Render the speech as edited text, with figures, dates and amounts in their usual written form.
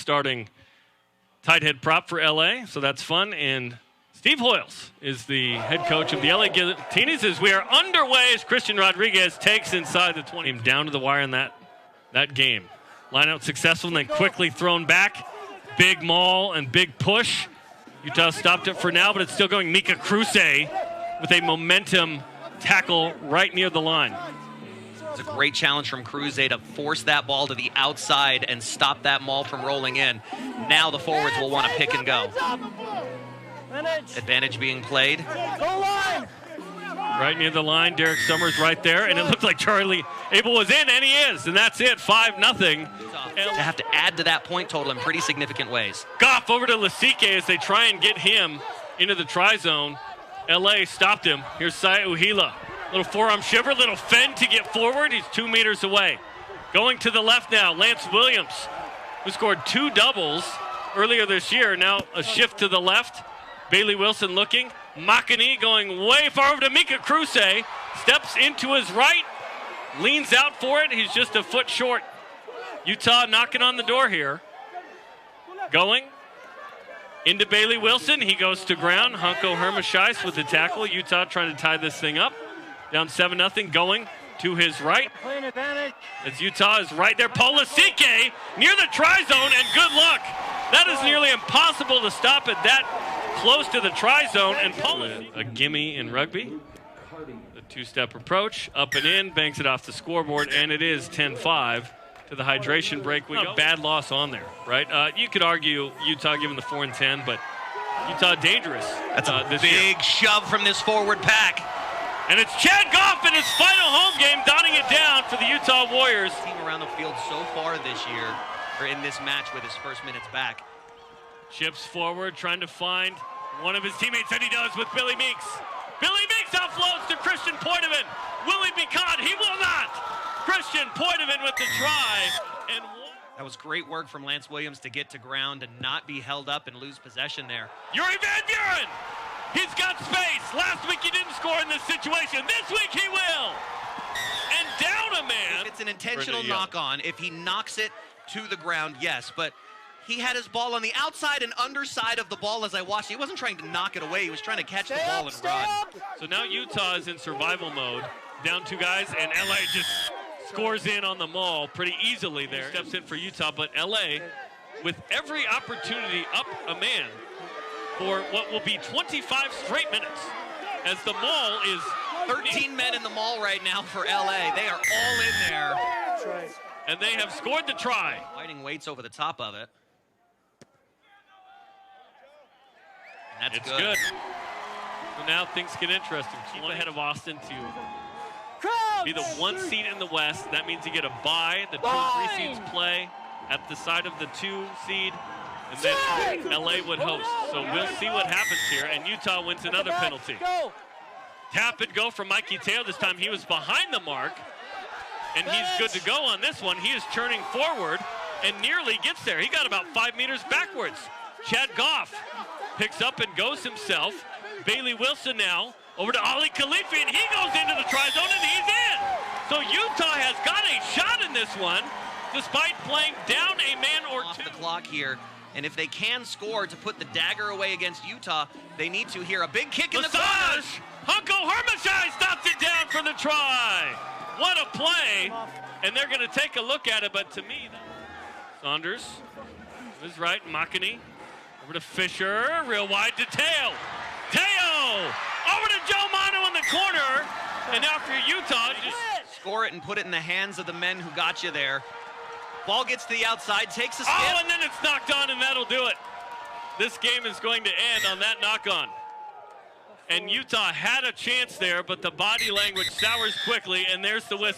starting tight head prop for LA, so that's fun. And Steve Hoyles is the head coach of the LA Giltinis as we are underway as Christian Rodriguez takes inside the 20. Down to the wire in that game. Line out successful and then quickly thrown back. Big maul and big push. Utah stopped it for now, but it's still going. Mika Kruse with a momentum tackle right near the line. It's a great challenge from Kruse to force that ball to the outside and stop that maul from rolling in. Now the forwards will want to pick and go. Advantage being played. Right near the line, Derek Summers right there, and it looked like Charlie Abel was in, and he is, and that's it, 5-0. They have to add to that point total in pretty significant ways. Goff over to Lasike as they try and get him into the try zone. LA stopped him. Here's Sai Uhila. Little forearm shiver, little fend to get forward. He's 2 meters away. Going to the left now, Lance Williams, who scored 2 doubles earlier this year. Now a shift to the left. Bailey Wilson looking. Makani going way far over to Mika Kruse. Steps into his right. Leans out for it. He's just a foot short. Utah knocking on the door here. Going into Bailey Wilson. He goes to ground. Hanko Hermashais with the tackle. Utah trying to tie this thing up. Down 7-0. Going to his right. As Utah is right there. Paul Lasike near the try zone, and good luck. That is nearly impossible to stop it that close to the try zone. And Paul, a gimme in rugby. The two-step approach, up and in, banks it off the scoreboard, and it is 10-5 to the hydration break. We got a bad loss on there, right? You could argue Utah given the 4 and 10, but Utah dangerous. That's a big shove from this forward pack. And it's Chad Goff in his final home game, donning it down for the Utah Warriors. Team around the field so far this year, or in this match with his first minutes back. Chips forward, trying to find one of his teammates, and he does with Billy Meeks. Billy Meeks offloads to Christian Poitevin. Will he be caught? He will not. Christian Poitevin with the try. And that was great work from Lance Williams to get to ground and not be held up and lose possession there. Yuri Van Buren. He's got space. Last week he didn't score in this situation. This week he will. And down a man. If it's an intentional knock-on, if he knocks it to the ground, yes, but he had his ball on the outside and underside of the ball as I watched. He wasn't trying to knock it away. He was trying to catch the ball and run. So now Utah is in survival mode. Down 2 guys, and LA just scores in on the maul pretty easily there. Steps in for Utah, but LA, with every opportunity, up a man for what will be 25 straight minutes, as the maul is 13 men in the maul right now for LA. They are all in there. And they have scored the try. Fighting weights over the top of it. And that's good. So now things get interesting. Keep ahead of Austin to be the 1 seed in the West. That means you get a bye. The 2 and 3 seeds play at the side of the 2 seed. And then LA would host. So we'll see what happens here. And Utah wins another penalty. Tap and go from Mikey Teo. This time he was behind the mark. And he's good to go on this one. He is turning forward and nearly gets there. He got about 5 meters backwards. Chad Goff picks up and goes himself. Bailey Wilson now over to Ali Khalifi, and he goes into the try zone, and he's in. So Utah has got a shot in this one, despite playing down a man or 2. Off the clock here, and if they can score to put the dagger away against Utah, they need to hear a big kick in the corner. Hunko Hermashai stops it down for the try. What a play, and they're going to take a look at it, but to me, Saunders is right, Makani. Over to Fisher, real wide to Teo. Teo! Over to Joe Manu in the corner. And now for Utah, just score it and put it in the hands of the men who got you there. Ball gets to the outside, takes a skip. Oh, and then it's knocked on, and that'll do it. This game is going to end on that knock-on. And Utah had a chance there, but the body language sours quickly, and there's the whistle.